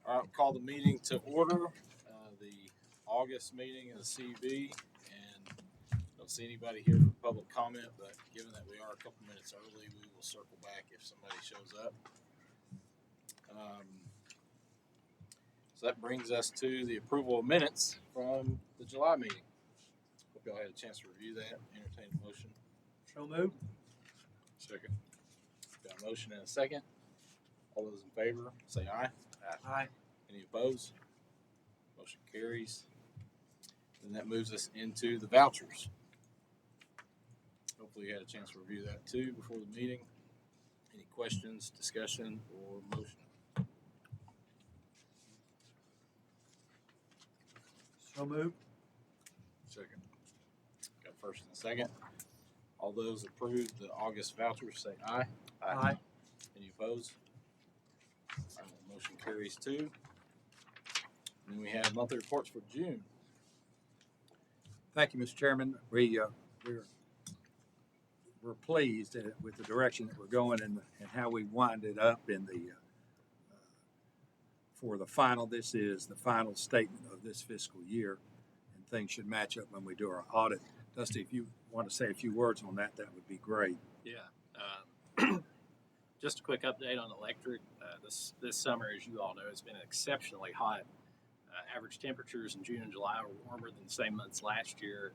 All right, call the meeting to order, the August meeting of the CB, and don't see anybody here for public comment, but given that we are a couple minutes early, we will circle back if somebody shows up. So that brings us to the approval of minutes from the July meeting. Hope y'all had a chance to review that. Entertain a motion. So moved. Second. Got a motion and a second. All those in favor, say aye. Aye. Any opposed? Motion carries. And that moves us into the vouchers. Hopefully you had a chance to review that too before the meeting. Any questions, discussion, or motion? So moved. Second. Got a first and a second. All those approved the August vouchers say aye. Aye. Any opposed? All right, motion carries too. And then we have monthly reports for June. Thank you, Mr. Chairman. We're pleased with the direction that we're going and how we wind it up in the for the final. This is the final statement of this fiscal year, and things should match up when we do our audit. Dusty, if you want to say a few words on that, that would be great. Yeah. Just a quick update on electric. This summer, as you all know, has been exceptionally hot. Average temperatures in June and July were warmer than the same months last year,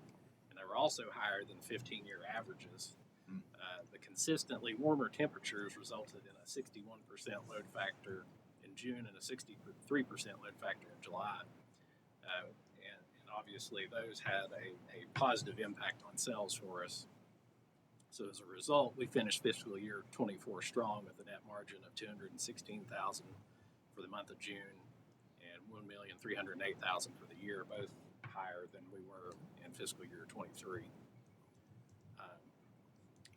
and they were also higher than 15-year averages. The consistently warmer temperatures resulted in a 61% load factor in June and a 63% load factor in July. And obviously, those had a positive impact on sales for us. So as a result, we finished fiscal year 24 strong with a net margin of $216,000 for the month of June and $1,308,000 for the year, both higher than we were in fiscal year 23.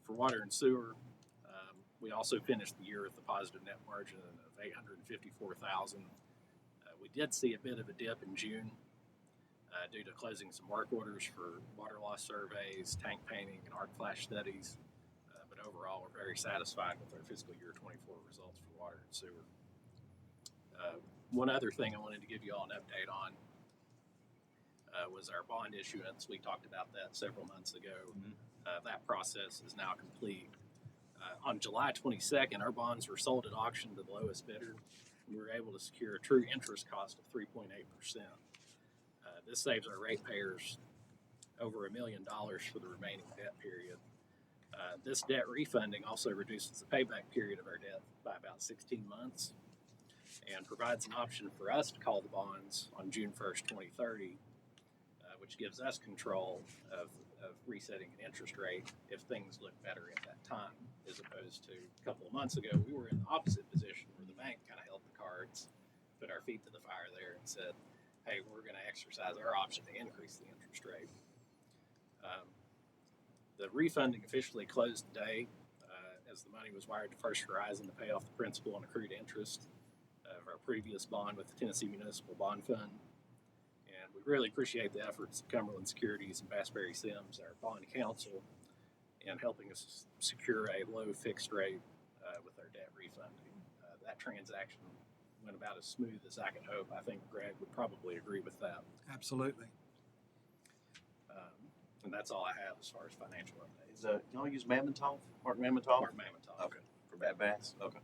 For water and sewer, we also finished the year with a positive net margin of $854,000. We did see a bit of a dip in June due to closing some work orders for water loss surveys, tank painting, and arc flash studies. But overall, we're very satisfied with our fiscal year 24 results for water and sewer. One other thing I wanted to give you all an update on was our bond issuance. We talked about that several months ago. That process is now complete. On July 22nd, our bonds were sold at auction to the lowest bidder. We were able to secure a true interest cost of 3.8%. This saves our ratepayers over $1 million for the remaining debt period. This debt refunding also reduces the payback period of our debt by about 16 months and provides an option for us to call the bonds on June 1st, 2030, which gives us control of resetting an interest rate if things look better at that time, as opposed to a couple of months ago, we were in the opposite position where the bank kind of held the cards, put our feet to the fire there and said, hey, we're going to exercise our option to increase the interest rate. The refunding officially closed today as the money was wired to First Horizon to pay off the principal and accrued interest of our previous bond with the Tennessee Municipal Bond Fund. And we really appreciate the efforts of Cumberland Securities and Bass Berry Sims, our bond counsel, in helping us secure a low fixed rate with our debt refunding. That transaction went about as smooth as I could hope. I think Greg would probably agree with that. Absolutely. And that's all I have as far as financial updates. Is y'all use Mammontov? Mark Mammontov? Mark Mammontov. Okay. For Bad Bass? Okay.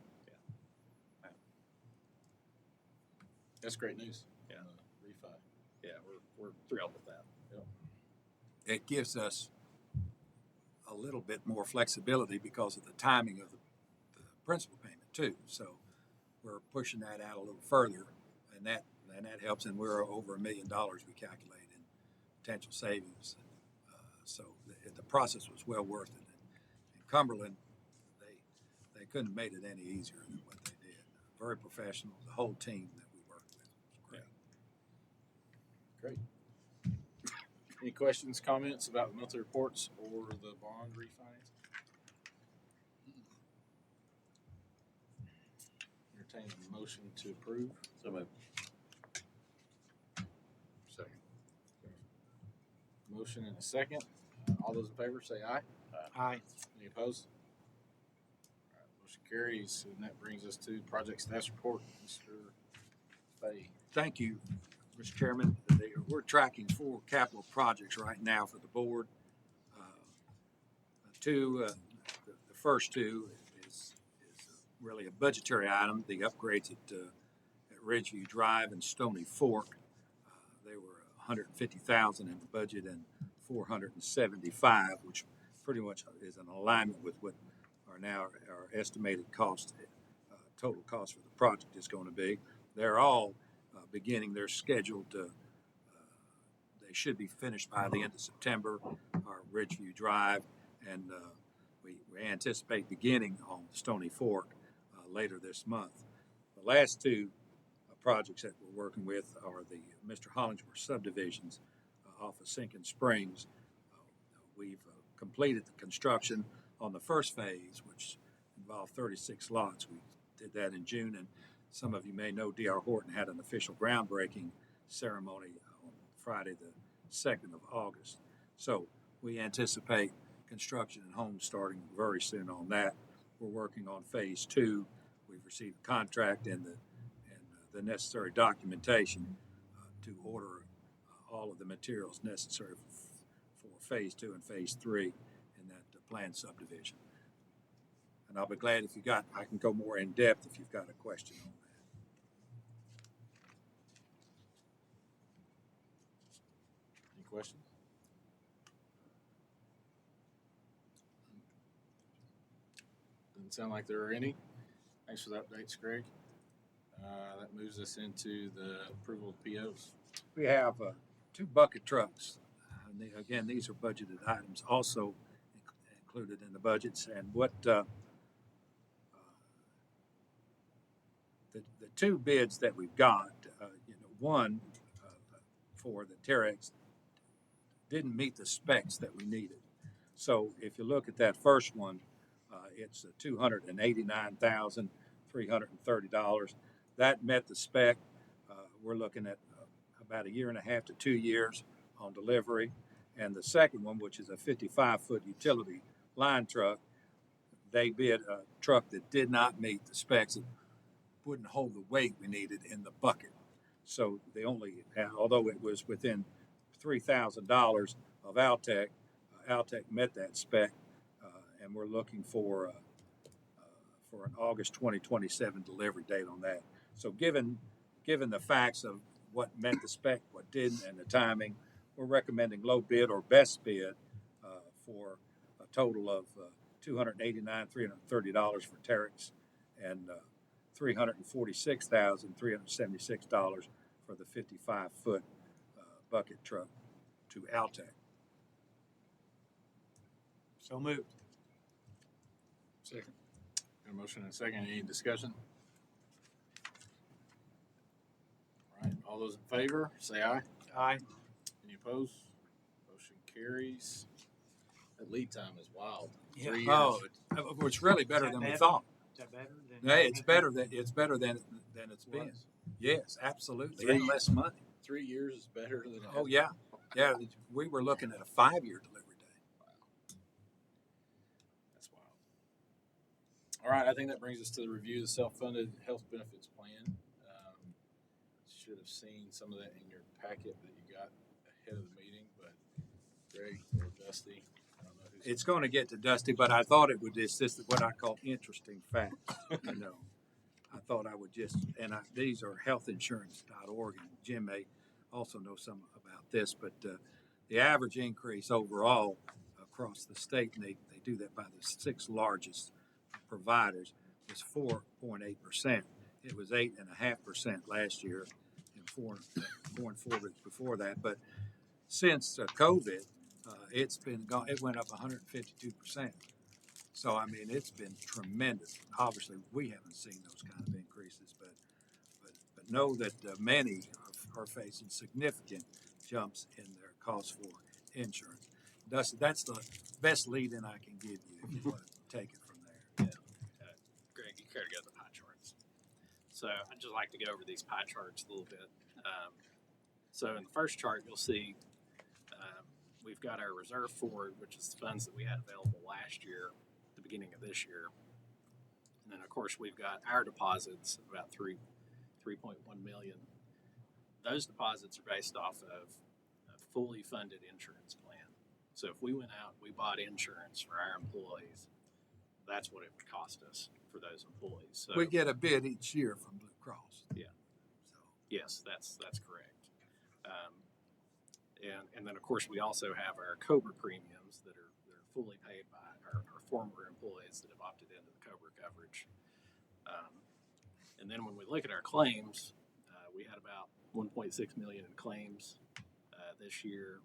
That's great news. Yeah. Refi. Yeah, we're thrilled with that. It gives us a little bit more flexibility because of the timing of the principal payment too. So we're pushing that out a little further, and that helps. And we're over $1 million we calculate in potential savings. So the process was well worth it. And Cumberland, they couldn't have made it any easier than what they did. Very professional. The whole team that we worked with was great. Great. Any questions, comments about the monthly reports or the bond refinance? Entertain a motion to approve. So moved. Second. Motion and a second. All those in favor say aye. Aye. Any opposed? All right, motion carries, and that brings us to project status report. Mr. Fay. Thank you, Mr. Chairman. We're tracking 4 capital projects right now for the board. The first two is really a budgetary item, the upgrades at Ridgeview Drive and Stony Fork. They were $150,000 in the budget and $475,000, which pretty much is in alignment with what are now our estimated cost, total cost for the project is going to be. They're all beginning. They're scheduled to. They should be finished by the end of September. Our Ridgeview Drive, and we anticipate beginning on Stony Fork later this month. The last two projects that we're working with are the Mr. Hollingsworth subdivisions off of Sinking Springs. We've completed the construction on the first phase, which involved 36 lots. We did that in June, and some of you may know D.R. Horton had an official groundbreaking ceremony on Friday the 2nd of August. So we anticipate construction and homes starting very soon on that. We're working on phase 2. We've received a contract and the necessary documentation to order all of the materials necessary for phase 2 and phase 3 in that planned subdivision. And I'll be glad if I can go more in depth if you've got a question on that. Any questions? Doesn't sound like there are any. Thanks for the updates, Greg. That moves us into the approval of POs. We have 2 bucket trucks. Again, these are budgeted items also included in the budgets. And what the 2 bids that we've got, one for the Terex didn't meet the specs that we needed. So if you look at that first one, it's $289,330. That met the spec. We're looking at about 1.5 to 2 years on delivery. And the second one, which is a 55-foot utility line truck, they bid a truck that did not meet the specs. It wouldn't hold the weight we needed in the bucket. So they only, although it was within $3,000 of Altech, Altech met that spec, and we're looking for an August 2027 delivery date on that. So given the facts of what met the spec, what didn't, and the timing, we're recommending low bid or best bid for a total of $289,330 for Terex and $346,376 for the 55-foot bucket truck to Altech. So moved. Second. Got a motion and a second. Any discussion? All right. All those in favor, say aye. Aye. Any opposed? Motion carries. That lead time is wild. Yeah. 3 years. Oh, it's really better than we thought. Is that better than? Yeah, it's better than it's been. Yes, absolutely. And less money. 3 years is better than. Oh yeah, yeah. We were looking at a 5-year delivery day. That's wild. All right, I think that brings us to the review of the self-funded health benefits plan. Should have seen some of that in your packet that you got ahead of the meeting, but Greg or Dusty, I don't know who's. It's going to get to Dusty, but I thought it would just this is what I call interesting facts. I thought I would just, these are healthinsurance.org, and Jim may also know some about this, but the average increase overall across the state, and they do that by the 6 largest providers, was 4.8%. It was 8.5% last year, and 4.4 before that. But since COVID, it went up 152%. So I mean, it's been tremendous. Obviously, we haven't seen those kind of increases, but know that many are facing significant jumps in their costs for insurance. That's the best lead-in I can give you if you want to take it from there. Greg, you care to go to the pie charts. So I'd just like to go over these pie charts a little bit. So in the first chart, you'll see we've got our reserve forward, which is the funds that we had available last year, the beginning of this year. And then, of course, we've got our deposits of about $3 3.1 million. Those deposits are based off of a fully funded insurance plan. So if we went out, we bought insurance for our employees, that's what it would cost us for those employees. So We get a bid each year from Blue Cross. Yeah. So, yes, that's correct. And then of course we also have our COBRA premiums that are fully paid by our former employees that have opted into the COBRA coverage. And then when we look at our claims, we had about 1.6 million in claims this year,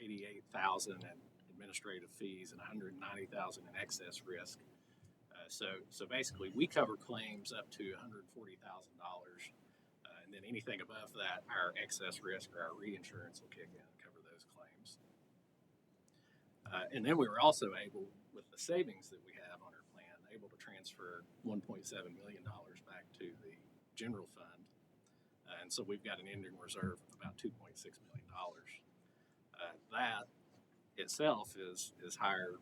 88,000 in administrative fees, and 190,000 in excess risk. So basically, we cover claims up to $140,000, and then anything above that, our excess risk or our reinsurance will kick in and cover those claims. And then we were also able, with the savings that we have on our plan, able to transfer $1.7 million back to the general fund. And so we've got an ending reserve of about $2.6 million. That itself is higher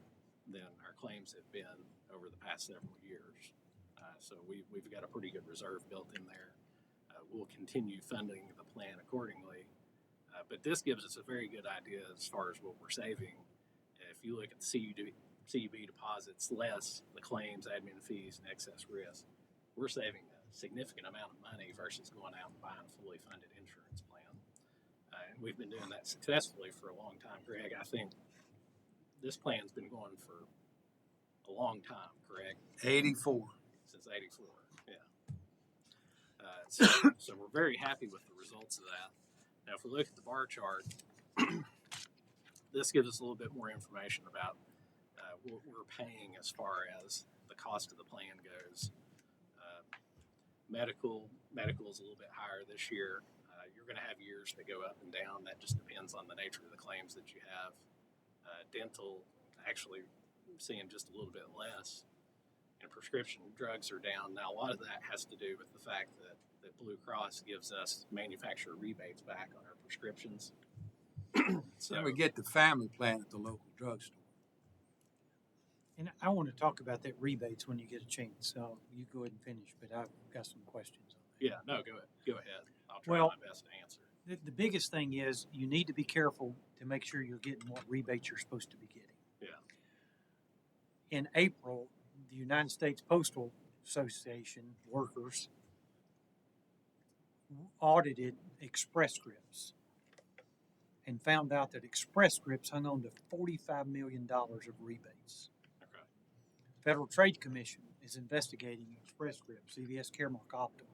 than our claims have been over the past several years. So we've got a pretty good reserve built in there. We'll continue funding the plan accordingly. But this gives us a very good idea as far as what we're saving. If you look at the CUB deposits less the claims, admin fees, and excess risk, we're saving a significant amount of money versus going out and buying a fully funded insurance plan. And we've been doing that successfully for a long time, Greg. I think this plan's been going for a long time, correct? 84. Since '84, yeah. So we're very happy with the results of that. Now, if we look at the bar chart, this gives us a little bit more information about what we're paying as far as the cost of the plan goes. Medical is a little bit higher this year. You're going to have years that go up and down. That just depends on the nature of the claims that you have. Dental, actually seeing just a little bit less. And prescription drugs are down. Now, a lot of that has to do with the fact that Blue Cross gives us manufacturer rebates back on our prescriptions. So we get the family plan at the local drugstore. And I want to talk about that rebates when you get a chance. So you go ahead and finish, but I've got some questions on that. Yeah, no, go ahead. I'll try Well, my best to answer. The biggest thing is you need to be careful to make sure you're getting what rebates you're supposed to be getting. Yeah. In April, the United States Postal Association workers audited Express Scripts and found out that Express Scripts hung on to $45 million of rebates. Okay. Federal Trade Commission is investigating Express Scripts, CVS Caremark, Optum.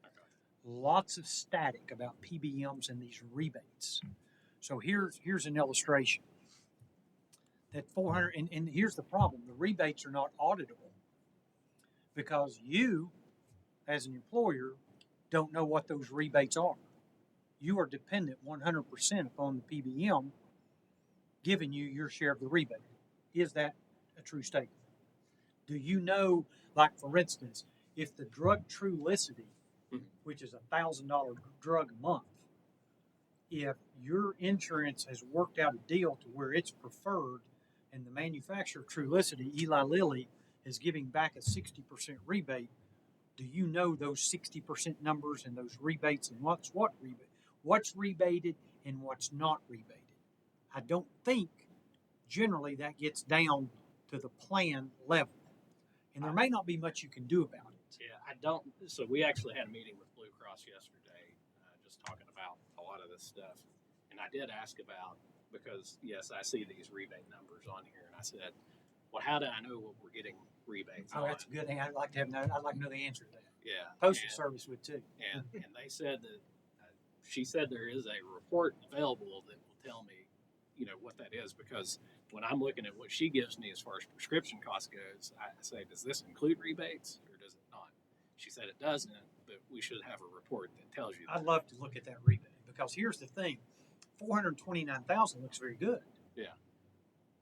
Okay. Lots of static about PBMs and these rebates. So here's an illustration. That 400, and here's the problem: the rebates are not auditable because you, as an employer, don't know what those rebates are. You are dependent 100% upon the PBM giving you your share of the rebate. Is that a true statement? Do you know, like for instance, if the drug Trulicity, which is a $1,000 drug a month, if your insurance has worked out a deal to where it's preferred and the manufacturer of Trulicity, Eli Lilly, is giving back a 60% rebate, do you know those 60% numbers and those rebates and what's rebated and what's not rebated? I don't think generally that gets down to the plan level. And there may not be much you can do about it. Yeah, I don't. So we actually had a meeting with Blue Cross yesterday, just talking about a lot of this stuff. And I did ask about, because yes, I see these rebate numbers on here, and I said, well, how do I know what we're getting rebates Oh, on? that's a good thing. I'd like to know the answer to that. Yeah. Postal Service would too. And they said that she said there is a report available that will tell me, what that is, because when I'm looking at what she gives me as far as prescription cost goes, I say, does this include rebates or does it not? She said it doesn't, but we should have a report that tells you that. I'd love to look at that rebate because here's the thing: 429,000 looks very good. Yeah.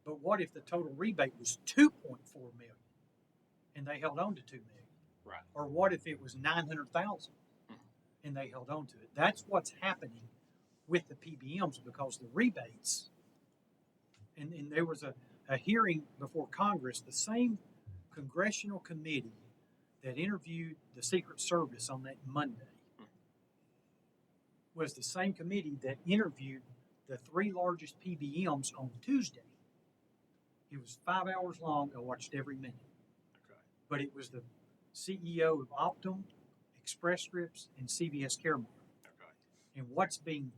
But what if the total rebate was 2.4 million, and they held on to 2 million? Right. Or what if it was 900,000, and they held on to it? That's what's happening with the PBMs because the rebates. And there was a hearing before Congress. The same congressional committee that interviewed the Secret Service on that Monday was the same committee that interviewed the 3 largest PBMs on Tuesday. It was 5 hours long. I watched every minute. Okay. But it was the CEO of Optum, Express Scripts, and CVS Caremark. Okay. And what's being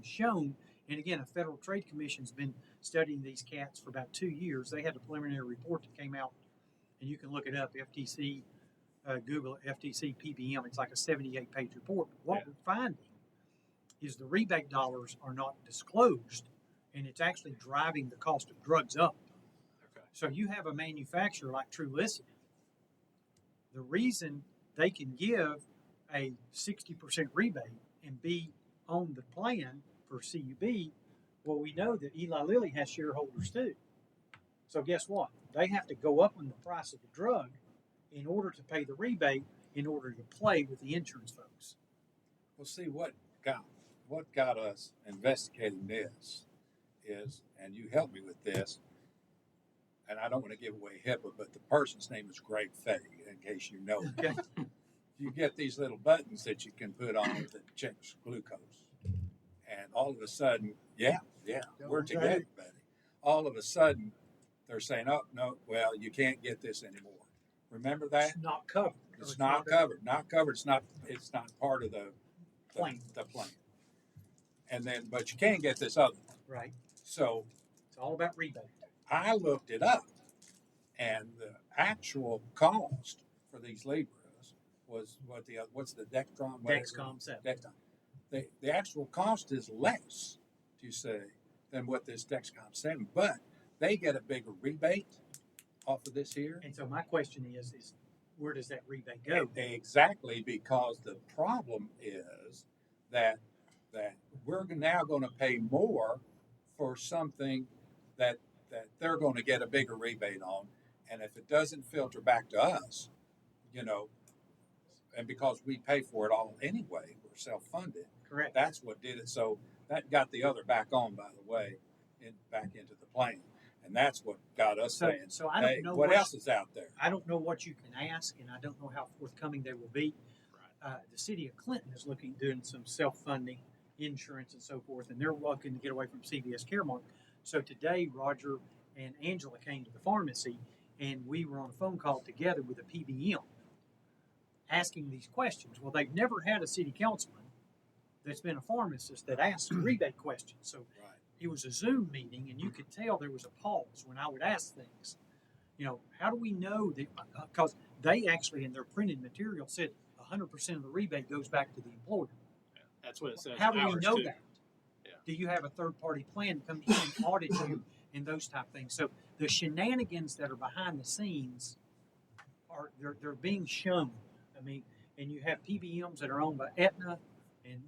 shown, and again, a Federal Trade Commission's been studying these cats for about 2 years. They had a preliminary report that came out, and you can look it up, FTC, Google it, FTC PBM. It's like a 78-page report. But what we're finding is the rebate dollars are not disclosed, and it's actually driving the cost of drugs up. Okay. So you have a manufacturer like Trulicity. The reason they can give a 60% rebate and be on the plan for CUB, well, we know that Eli Lilly has shareholders too. So guess what? They have to go up on the price of the drug in order to pay the rebate, in order to play with the insurance folks. Well, see, what got us investigating this is, and you helped me with this, and I don't want to give away HIPAA, but the person's name is Greg Fay, in case you know. Okay. You get these little buttons that you can put on that checks glucose. And all of a sudden, we're together, buddy. All of a sudden, they're saying, oh, no, well, you can't get this anymore. Remember that? It's not covered. It's not covered. Not covered. It's not part of the Plan. The plan. And then, but you can get this other one. Right. So It's all about rebate. I looked it up, and the actual cost for these Libras was what's the Dexcom? whatever? Dexcom 7. Dexcom. The actual cost is less, you say, than what this Dexcom 7, but they get a bigger rebate off of this here. And so my question is where does that rebate go? Exactly, because the problem is that we're now going to pay more for something that they're going to get a bigger rebate on, and if it doesn't filter back to us, and because we pay for it all anyway, we're self-funded. Correct. That's what did it. So that got the other back on, by the way, back into the plan, and that's what got us saying, So I don't hey, know what else is out there? I don't know what you can ask, and I don't know how forthcoming they will be. The city of Clinton is doing some self-funding insurance and so forth, and they're looking to get away from CVS Caremark. So today, Roger and Angela came to the pharmacy, and we were on a phone call together with a PBM asking these questions. Well, they've never had a city councilman that's been a pharmacist that asked rebate questions. So Right. it was a Zoom meeting, and you could tell there was a pause when I would ask things. How do we know that? Because they actually, in their printed material, said 100% of the rebate goes back to the employer. That's what it says. How do we ours, know too. that? Yeah. Do you have a third-party plan to come in and audit you and those type of things? So the shenanigans that are behind the scenes they're being shown. I mean, and you have PBMs that are owned by Aetna, and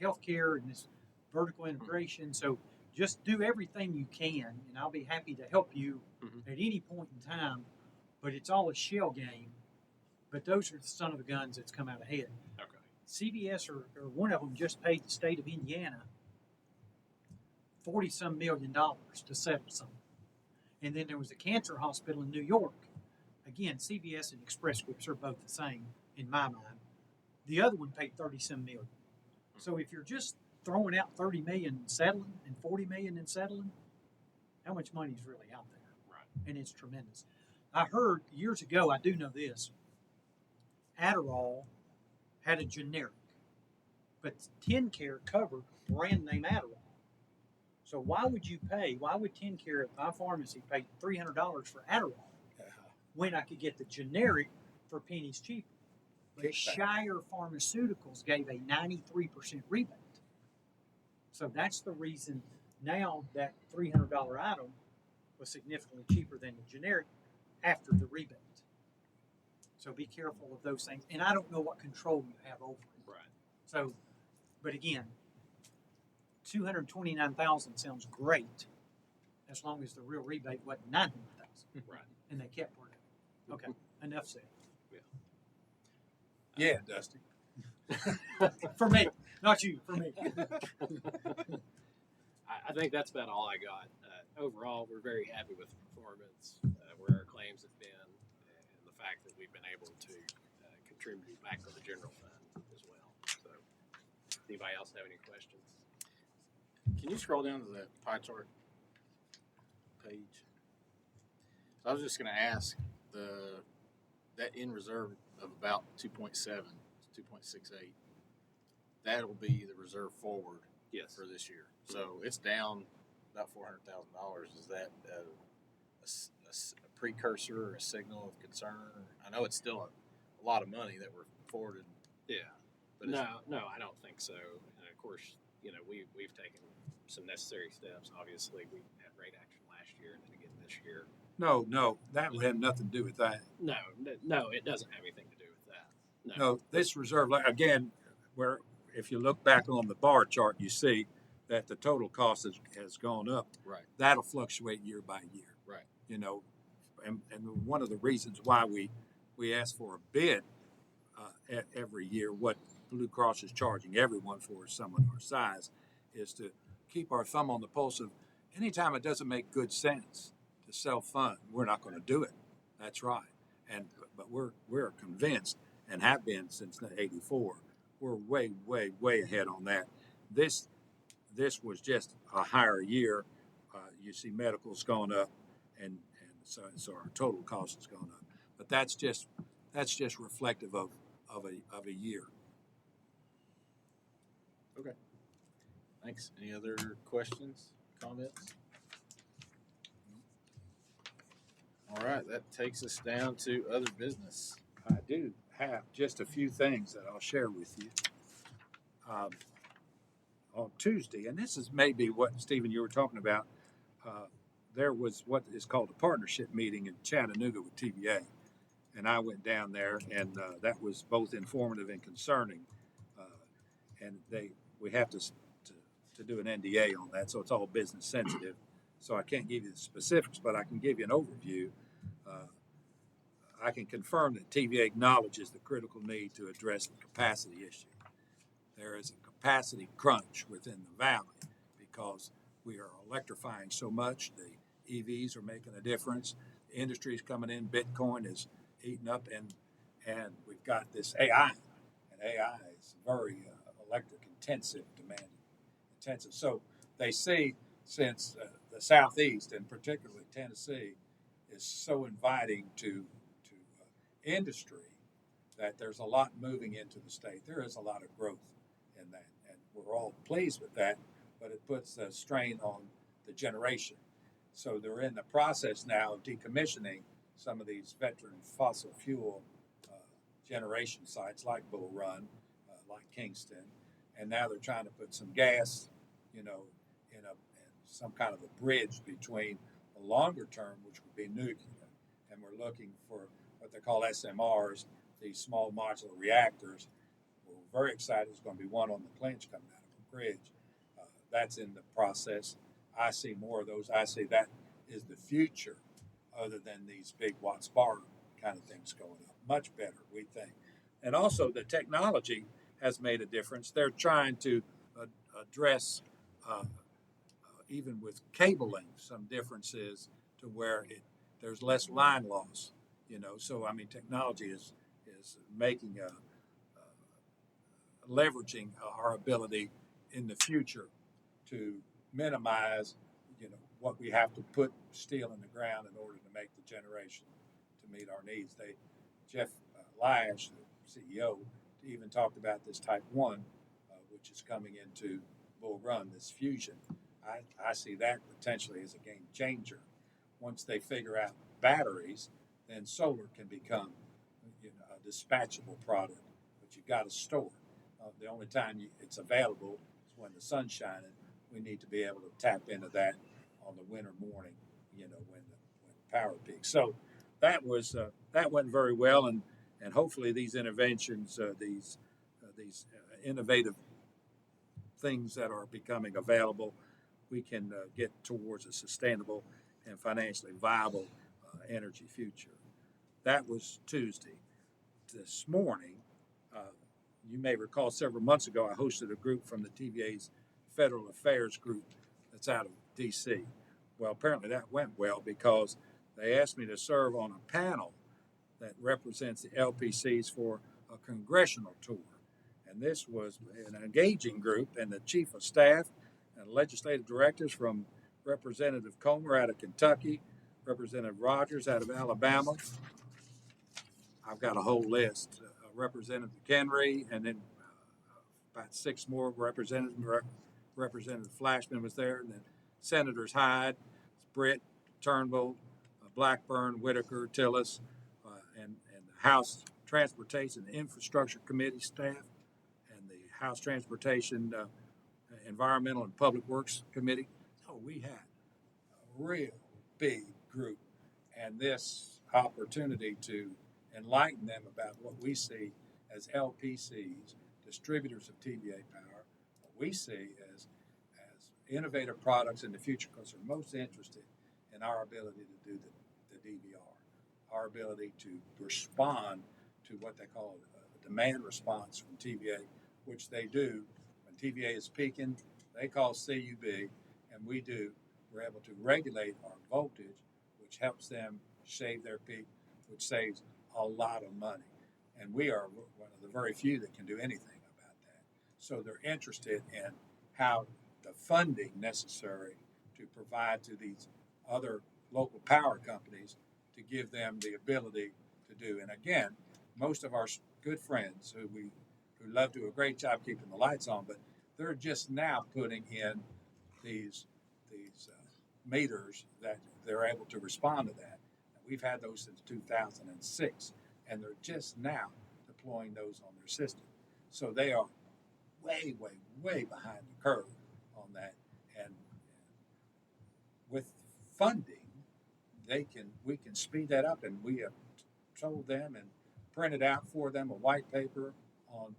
healthcare and this vertical integration. So just do everything you can, and I'll be happy to help you Mhm. at any point in time. But it's all a shell game. But those are the son of the guns that's come out ahead. Okay. CVS or one of them just paid the state of Indiana $40-some million to settle something. And then there was a cancer hospital in New York. Again, CVS and Express Scripts are both the same in my mind. The other one paid $30-some million. So if you're just throwing out $30 million and settling and $40 million and settling, how much money is really out there? Right. And it's tremendous. I heard years ago, I do know this, Adderall had a generic, but TennCare covered brand name Adderall. So why would TennCare at my pharmacy pay $300 for Adderall when I could get the generic for pennies cheaper? But Kickback. Shire Pharmaceuticals gave a 93% rebate. So that's the reason now that $300 item was significantly cheaper than the generic after the rebate. So be careful of those things. And I don't know what control you have over it. Right. So, but again, 229,000 sounds great, as long as the real rebate wasn't 900,000, Right. and they kept working. Okay, enough said. Yeah, Dusty. For me, not you. For me. I think that's about all I got. Overall, we're very happy with the performance, where our claims have been, and the fact that we've been able to contribute back to the general fund as well. So, anybody else have any questions? Can you scroll down to that pie chart page? So I was just gonna ask, that in reserve of about 2.7, 2.68, that'll be the reserve forward Yes. for this year. So it's down about $400,000. Is that a precursor or a signal of concern? I know it's still a lot of money that we're forwarded, Yeah. but it's, No, I don't think so. And of course, we've taken some necessary steps. Obviously, we had rate action last year and then again this year. No, that would have nothing to do with that. No, it doesn't have anything to do with that. No, this reserve, again, where if you look back on the bar chart, you see that the total cost has gone up. right, That'll fluctuate year by year. right. And one of the reasons why we ask for a bid every year, what Blue Cross is charging everyone for someone our size, is to keep our thumb on the pulse of anytime it doesn't make good sense to self-fund, we're not going to do it. That's right. But we're convinced and have been since '84. We're way ahead on that. This was just a higher year. You see, medical's gone up, and so our total cost has gone up. But that's just reflective of a year. Okay. Thanks. Any other questions, comments? All right, that takes us down to other business. I do have just a few things that I'll share with you. On Tuesday, and this is maybe what, Stephen, you were talking about, there was what is called a partnership meeting in Chattanooga with TVA. And I went down there, and that was both informative and concerning. And we have to do an NDA on that, so it's all business sensitive. So I can't give you the specifics, but I can give you an overview. I can confirm that TVA acknowledges the critical need to address the capacity issue. There is a capacity crunch within the valley because we are electrifying so much. The EVs are making a difference. The industry is coming in. Bitcoin is eating up, and we've got this AI, and AI is very electric intensive, demanding intensive. So they see, since the Southeast and particularly Tennessee is so inviting to industry, that there's a lot moving into the state. There is a lot of growth in that, and we're all pleased with that, but it puts a strain on the generation. So they're in the process now of decommissioning some of these veteran fossil fuel generation sites like Bull Run, like Kingston, and now they're trying to put some gas, in some kind of a bridge between the longer term, which would be nuclear, and we're looking for what they call SMRs, these small modular reactors. We're very excited. There's going to be one on the Clinch coming out of a bridge. That's in the process. I see more of those. I see that is the future, other than these big Watts bar kind of things going up. Much better, we think. And also the technology has made a difference. They're trying to address, even with cabling, some differences to where there's less line loss. So I mean, technology is making leveraging our ability in the future to minimize, what we have to put steel in the ground in order to make the generation to meet our needs. Jeff Lash, the CEO, even talked about this Type 1, which is coming into Bull Run, this fusion. I see that potentially as a game changer. Once they figure out batteries, then solar can become a dispatchable product, but you've got to store. The only time it's available is when the sun's shining. We need to be able to tap into that on the winter morning, when the power peaks. So that went very well, and hopefully these interventions, these innovative things that are becoming available, we can get towards a sustainable and financially viable energy future. That was Tuesday. This morning, you may recall several months ago, I hosted a group from the TVA's Federal Affairs group that's out of D.C. Well, apparently that went well because they asked me to serve on a panel that represents the LPCs for a congressional tour. And this was an engaging group, and the chief of staff and legislative directors from Representative Comer out of Kentucky, Representative Rogers out of Alabama. I've got a whole list. Representative Kenry, and then about 6 more representatives. Representative Flashman was there, and then Senators Hyde, Britt, Turnbull, Blackburn, Whitaker, Tillis, and the House Transportation and Infrastructure Committee staff, and the House Transportation, Environmental and Public Works Committee. So we had a real big group, and this opportunity to enlighten them about what we see as LPCs, distributors of TVA power, what we see as innovative products in the future, because they're most interested in our ability to do the DVR, our ability to respond to what they call a demand response from TVA, which they do. When TVA is peaking, they call CUB, and we do. We're able to regulate our voltage, which helps them shave their peak, which saves a lot of money. And we are one of the very few that can do anything about that. So they're interested in how the funding necessary to provide to these other local power companies to give them the ability to do. And again, most of our good friends who love to do a great job keeping the lights on, but they're just now putting in these meters that they're able to respond to that. We've had those since 2006, and they're just now deploying those on their system. So they are way, way, way behind the curve on that. And with funding, we can speed that up, and we have told them and printed out for them a white paper on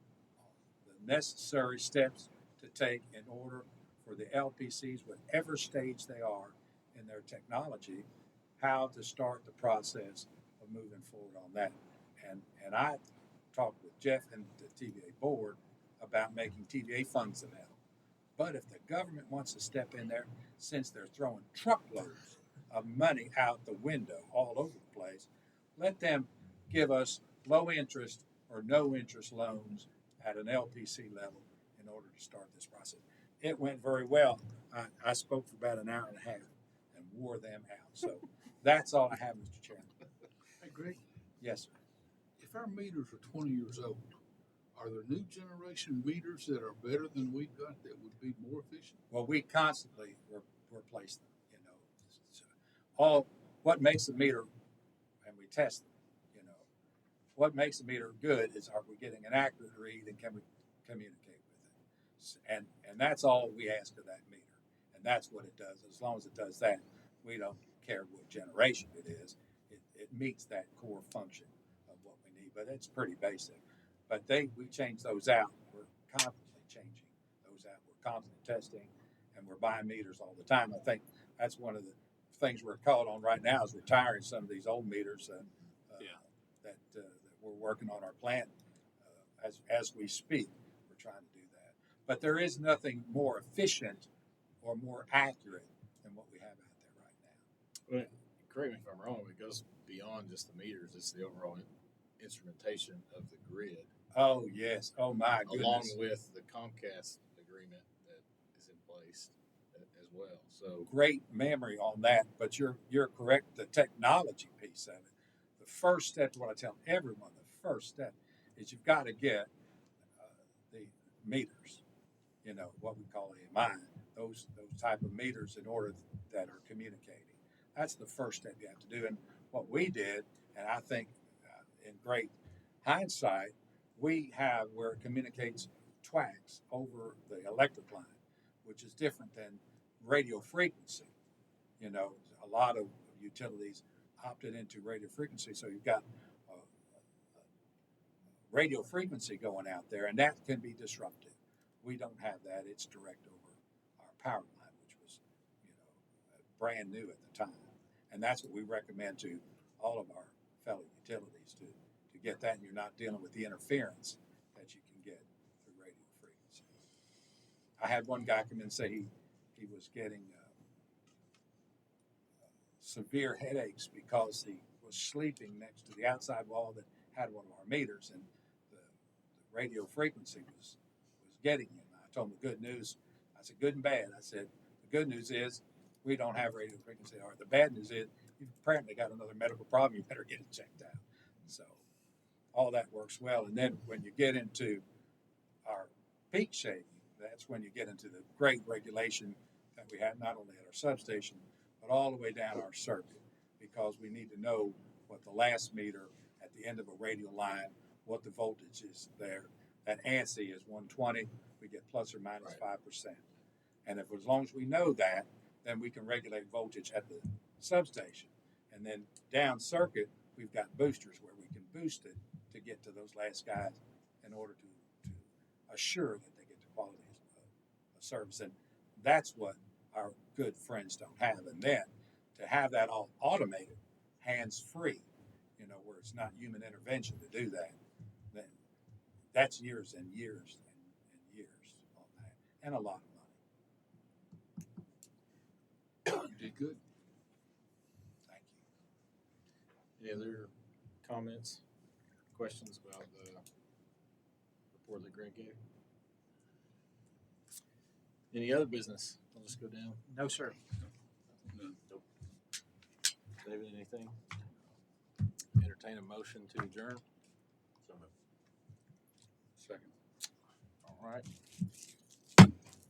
the necessary steps to take in order for the LPCs, whatever stage they are in their technology, how to start the process of moving forward on that. And I talked with Jeff and the TVA board about making TVA funds available. But if the government wants to step in there, since they're throwing truckloads of money out the window all over the place, let them give us low interest or no interest loans at an LPC level in order to start this process. It went very well. I spoke for about an hour and a half and wore them out. So that's all I have, Mr. Chairman. Hey, Greg, Yes, sir. if our meters are 20 years old, are there new generation meters that are better than we've got that would be more efficient? Well, we constantly replace them. You know, all what makes a meter, and we test them. You know, what makes a meter good is are we getting an accurate read, and can we communicate with it? And that's all we ask of that meter, and that's what it does. As long as it does that, we don't care what generation it is. It meets that core function of what we need, but it's pretty basic. But we change those out. We're constantly changing those out. We're constantly testing, and we're buying meters all the time. I think that's one of the things we're caught on right now is retiring some of these old meters that we're working on our plant as we speak. We're trying to do that. But there is nothing more efficient or more accurate than what we have out there right now. Well, correct me if I'm wrong, it goes beyond just the meters. It's the overall instrumentation of the grid, Oh yes. Oh my goodness. along with the Comcast agreement that is in place as well. So Great memory on that, but you're correct. The technology piece of it. The first step, what I tell everyone, the first step is you've got to get the meters. You know what we call AMI. Those type of meters in order that are communicating. That's the first step you have to do. And what we did, and I think in great hindsight, we have where it communicates twax over the electric line, which is different than radio frequency. You know, a lot of utilities opted into radio frequency, so you've got radio frequency going out there, and that can be disruptive. We don't have that. It's direct over our power line, which was, brand new at the time. And that's what we recommend to all of our fellow utilities to get that, and you're not dealing with the interference that you can get through radio frequency. I had one guy come in and say he was getting severe headaches because he was sleeping next to the outside wall that had one of our meters, and the radio frequency was getting him. I told him the good news. I said, good and bad. I said, the good news is we don't have radio frequency. Or the bad news is you've apparently got another medical problem. You better get it checked out. So all that works well. And then when you get into our peak shaving, that's when you get into the great regulation that we have not only at our substation, but all the way down our circuit, because we need to know what the last meter at the end of a radial line, what the voltage is there. That ANSI is 120, we get plus or minus 5%. And if as long as we know that, then we can regulate voltage at the substation. And then down circuit, we've got boosters where we can boost it to get to those last guys in order to assure that they get the quality of service. And that's what our good friends don't have. And then to have that all automated, hands-free, where it's not human intervention to do that, then that's years and years and years on that, and a lot of money. You did good. Thank you. Any other comments, questions about the report that Greg gave? Any other business? I'll just go down. No, sir. Nope. David, anything? Entertain a motion to adjourn? Second. All right.